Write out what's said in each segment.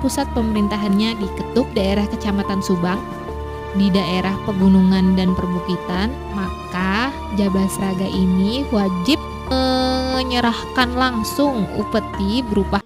pusat pemerintahannya di Ketuk daerah Kecamatan Subang, di daerah pegunungan dan perbukitan, maka Jabasraga ini wajib menyerahkan langsung upeti berupa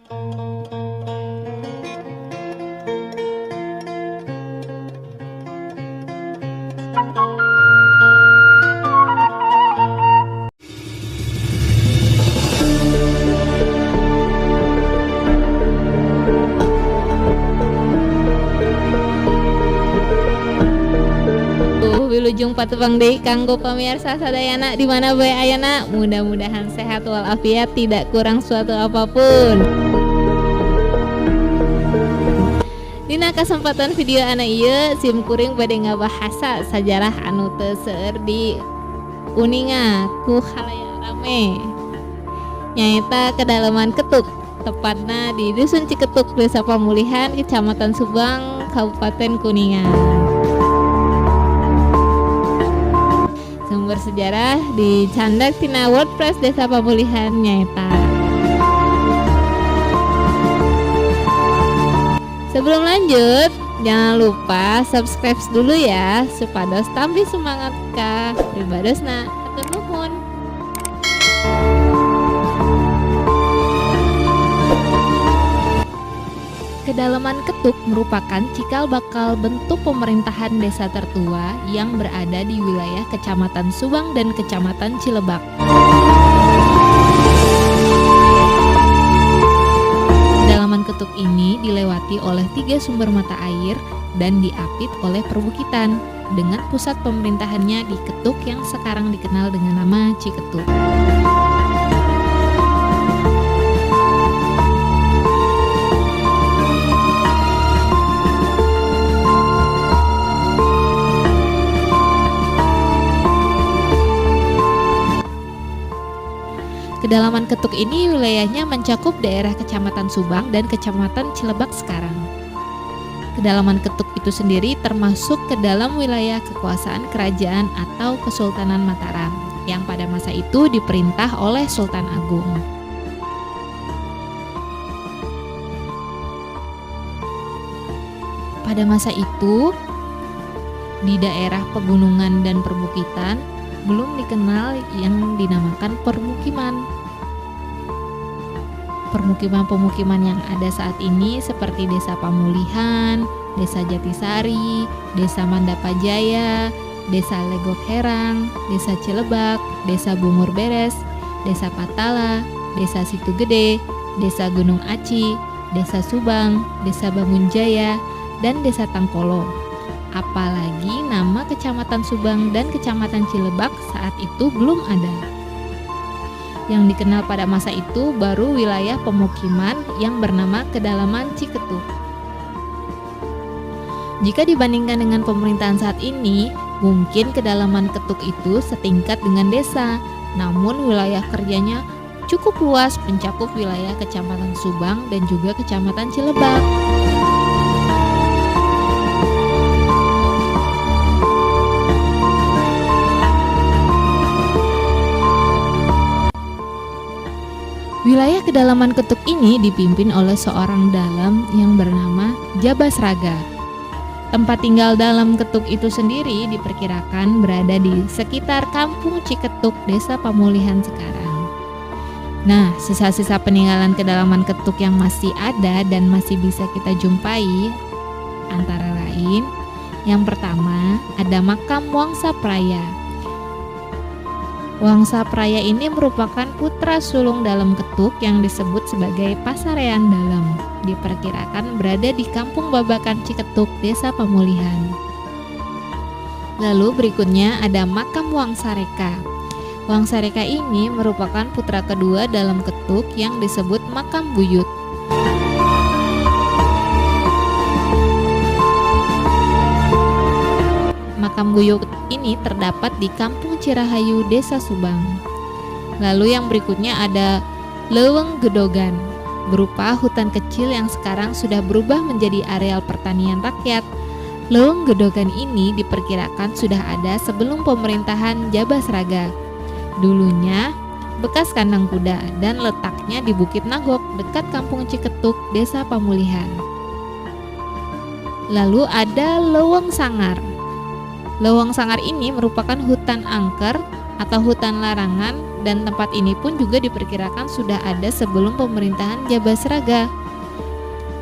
wilujeng patebang deui kanggo pamirsa sadayana di mana bae ayana, mudah-mudahan sehat walafiat, tidak kurang suatu apapun. Dina kesempatan video anak ieu sim kuring bade ngabahasa sajarah anu teu seueur di uninga ku halayak rame. Nyaeta kedalaman Ketuk, tepatna di Dusun Ciketuk, Desa Pamulihan, Kecamatan Subang, Kabupaten Kuningan. Sumber sejarah dicandak tina WordPress Desa Pamulihan nyaeta. Sebelum lanjut, jangan lupa subscribe dulu ya supados tambah semangat ka pribadosna. Hatur nuhun. Kedalaman Ketuk merupakan cikal bakal bentuk pemerintahan desa tertua yang berada di wilayah Kecamatan Subang dan Kecamatan Cilebak. Kedalaman Ketuk ini dilewati oleh 3 sumber mata air dan diapit oleh perbukitan, dengan pusat pemerintahannya di Ketuk yang sekarang dikenal dengan nama Ciketuk. Kedalaman Ketuk ini wilayahnya mencakup daerah Kecamatan Subang dan Kecamatan Cilebak sekarang. Kedalaman Ketuk itu sendiri termasuk ke dalam wilayah kekuasaan kerajaan atau Kesultanan Mataram yang pada masa itu diperintah oleh Sultan Agung. Pada masa itu, di daerah pegunungan dan perbukitan belum dikenal yang dinamakan permukiman. Pemukiman-pemukiman yang ada saat ini seperti Desa Pamulihan, Desa Jatisari, Desa Mandapajaya, Desa Legok Herang, Desa Cilebak, Desa Bungur Beres, Desa Patala, Desa Situ Gede, Desa Gunung Aci, Desa Subang, Desa Bangunjaya, dan Desa Tangkolo. Apalagi nama Kecamatan Subang dan Kecamatan Cilebak saat itu belum ada. Yang dikenal pada masa itu baru wilayah pemukiman yang bernama Kedalaman Ciketuk. Jika dibandingkan dengan pemerintahan saat ini, mungkin Kedalaman Ketuk itu setingkat dengan desa, namun wilayah kerjanya cukup luas, mencakup wilayah Kecamatan Subang dan juga Kecamatan Cilebak. Wilayah Kedalaman Ketuk ini dipimpin oleh seorang dalam yang bernama Jabasraga. Tempat tinggal dalam Ketuk itu sendiri diperkirakan berada di sekitar Kampung Ciketuk, Desa Pamulihan sekarang. Nah, sisa-sisa peninggalan Kedalaman Ketuk yang masih ada dan masih bisa kita jumpai antara lain, yang pertama ada makam Wangsa Praya. Wangsa Praya ini merupakan putra sulung dalam Ketuk yang disebut sebagai Pasarean Dalam. Diperkirakan berada di Kampung Babakan Ciketuk, Desa Pamulihan. Lalu berikutnya ada makam Wangsareka. Wangsareka ini merupakan putra kedua dalam Ketuk yang disebut Makam Buyut. Makam Buyut ini terdapat di Kampung Cirahayu, Desa Subang. Lalu yang berikutnya ada Leuweung Gedogan, berupa hutan kecil yang sekarang sudah berubah menjadi areal pertanian rakyat. Leuweung Gedogan ini diperkirakan sudah ada sebelum pemerintahan Jabasraga. Dulunya bekas kandang kuda dan letaknya di Bukit Nagok dekat Kampung Ciketuk, Desa Pamulihan. Lalu ada Leuweung Sangar. Leuweung Sangar ini merupakan hutan angker atau hutan larangan, dan tempat ini pun juga diperkirakan sudah ada sebelum pemerintahan Jabasraga.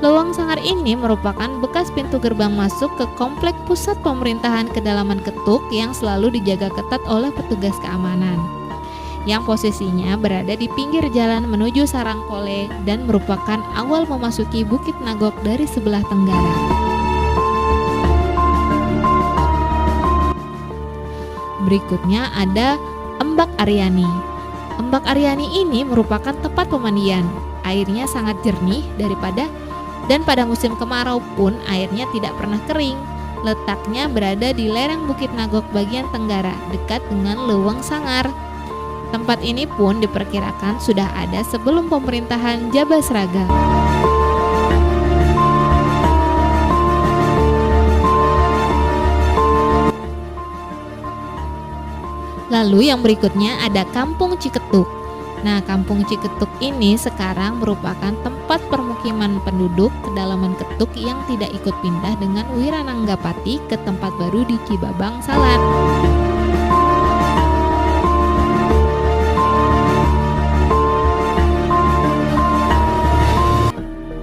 Leuweung Sangar ini merupakan bekas pintu gerbang masuk ke komplek pusat pemerintahan kedalaman Ketuk yang selalu dijaga ketat oleh petugas keamanan, yang posisinya berada di pinggir jalan menuju Sarangkole dan merupakan awal memasuki Bukit Nagok dari sebelah tenggara. Berikutnya ada Embak Aryani. Embak Aryani ini merupakan tempat pemandian. Airnya sangat jernih dan pada musim kemarau pun airnya tidak pernah kering. Letaknya berada di lereng Bukit Nagok bagian tenggara, dekat dengan Leuweung Sangar. Tempat ini pun diperkirakan sudah ada sebelum pemerintahan Jabasraga. Lalu yang berikutnya ada Kampung Ciketuk. Nah, Kampung Ciketuk ini sekarang merupakan tempat permukiman penduduk kedalaman Ketuk yang tidak ikut pindah dengan Wirananggapati ke tempat baru di Cibabang, Salat.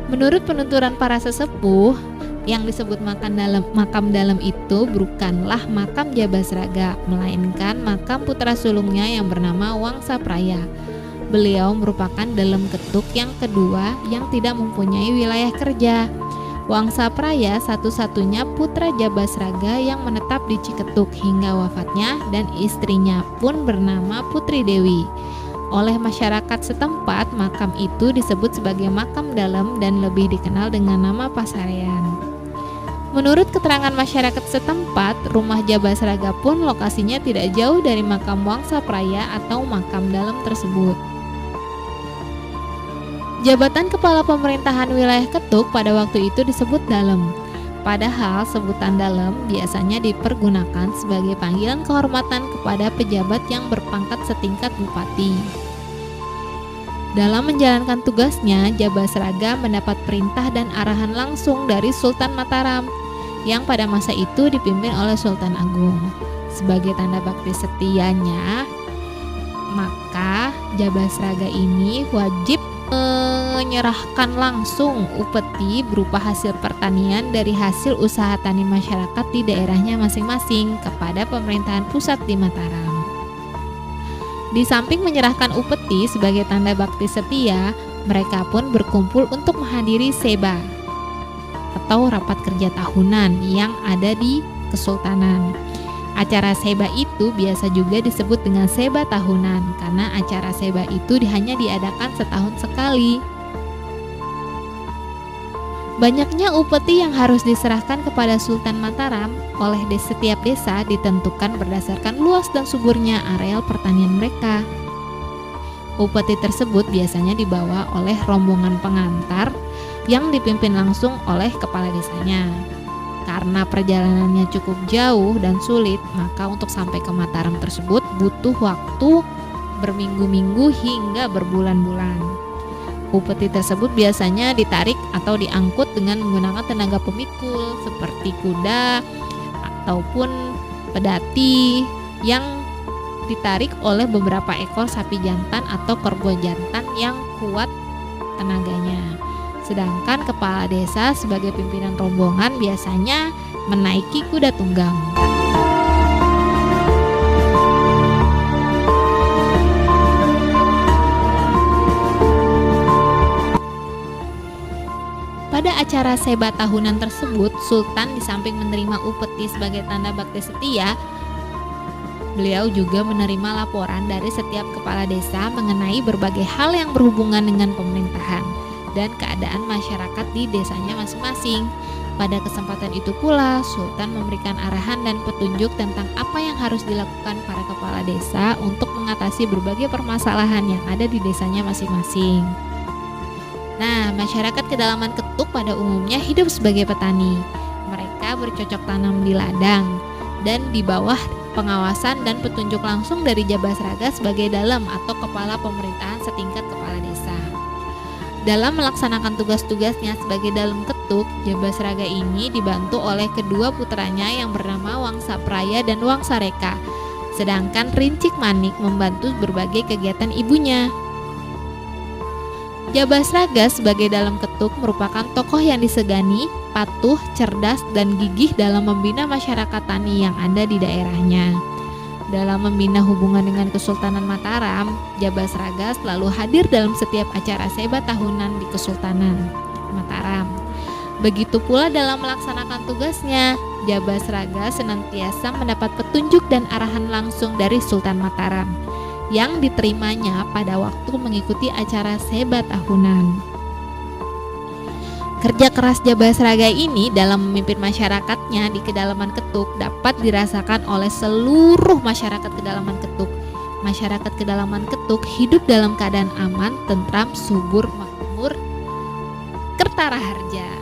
Menurut penuturan para sesepuh, yang disebut makam dalam itu bukanlah makam Jabasraga, melainkan makam putra sulungnya yang bernama Wangsa Praya. Beliau merupakan dalam Ketuk yang kedua yang tidak mempunyai wilayah kerja. Wangsa Praya satu-satunya putra Jabasraga yang menetap di Ciketuk hingga wafatnya, dan istrinya pun bernama Putri Dewi. Oleh masyarakat setempat, makam itu disebut sebagai makam dalam dan lebih dikenal dengan nama Pasarean. Menurut keterangan masyarakat setempat, rumah Jabasraga pun lokasinya tidak jauh dari makam Wangsa Praya atau makam dalam tersebut. Jabatan Kepala Pemerintahan Wilayah Ketuk pada waktu itu disebut Dalem. Padahal sebutan Dalem biasanya dipergunakan sebagai panggilan kehormatan kepada pejabat yang berpangkat setingkat bupati. Dalam menjalankan tugasnya, Jabasraga mendapat perintah dan arahan langsung dari Sultan Mataram, yang pada masa itu dipimpin oleh Sultan Agung. Sebagai tanda bakti setianya, maka Jabasraga ini wajib menyerahkan langsung upeti berupa hasil pertanian dari hasil usaha tani masyarakat di daerahnya masing-masing kepada pemerintahan pusat di Mataram. Di samping menyerahkan upeti sebagai tanda bakti setia, mereka pun berkumpul untuk menghadiri seba atau rapat kerja tahunan yang ada di Kesultanan. Acara seba itu biasa juga disebut dengan seba tahunan karena acara seba itu hanya diadakan setahun sekali. Banyaknya upeti yang harus diserahkan kepada Sultan Mataram oleh setiap desa ditentukan berdasarkan luas dan suburnya areal pertanian mereka. Upeti tersebut biasanya dibawa oleh rombongan pengantar yang dipimpin langsung oleh kepala desanya. Karena perjalanannya cukup jauh dan sulit, maka untuk sampai ke Mataram tersebut butuh waktu berminggu-minggu hingga berbulan-bulan. Upeti tersebut biasanya ditarik atau diangkut dengan menggunakan tenaga pemikul seperti kuda ataupun pedati yang ditarik oleh beberapa ekor sapi jantan atau kerbau jantan yang kuat tenaganya. Sedangkan kepala desa sebagai pimpinan rombongan biasanya menaiki kuda tunggang. Pada acara seba tahunan tersebut, Sultan di samping menerima upeti sebagai tanda bakti setia, beliau juga menerima laporan dari setiap kepala desa mengenai berbagai hal yang berhubungan dengan pemerintahan dan keadaan masyarakat di desanya masing-masing. Pada kesempatan itu pula, Sultan memberikan arahan dan petunjuk tentang apa yang harus dilakukan para kepala desa untuk mengatasi berbagai permasalahan yang ada di desanya masing-masing. Nah, masyarakat kedalaman Ketuk pada umumnya hidup sebagai petani. Mereka bercocok tanam di ladang dan di bawah pengawasan dan petunjuk langsung dari Jabasraga sebagai Dalem atau kepala pemerintahan setingkat kepala desa. Dalam melaksanakan tugas-tugasnya sebagai Dalem Ketuk, Ketuk, Jabasraga ini dibantu oleh kedua putranya yang bernama Wangsapraya dan Wangsareka. Sedangkan Rincik Manik membantu berbagai kegiatan ibunya. Jabasraga sebagai Dalam Ketuk merupakan tokoh yang disegani, patuh, cerdas, dan gigih dalam membina masyarakat tani yang ada di daerahnya. Dalam membina hubungan dengan Kesultanan Mataram, Jabasraga selalu hadir dalam setiap acara sebat tahunan di Kesultanan Mataram. Begitu pula dalam melaksanakan tugasnya, Jabasraga senantiasa mendapat petunjuk dan arahan langsung dari Sultan Mataram yang diterimanya pada waktu mengikuti acara sebat tahunan. Kerja keras Jabasraga ini dalam memimpin masyarakatnya di kedalaman Ketuk dapat dirasakan oleh seluruh masyarakat kedalaman Ketuk. Masyarakat kedalaman Ketuk hidup dalam keadaan aman, tentram, subur, makmur, Kertara Harja.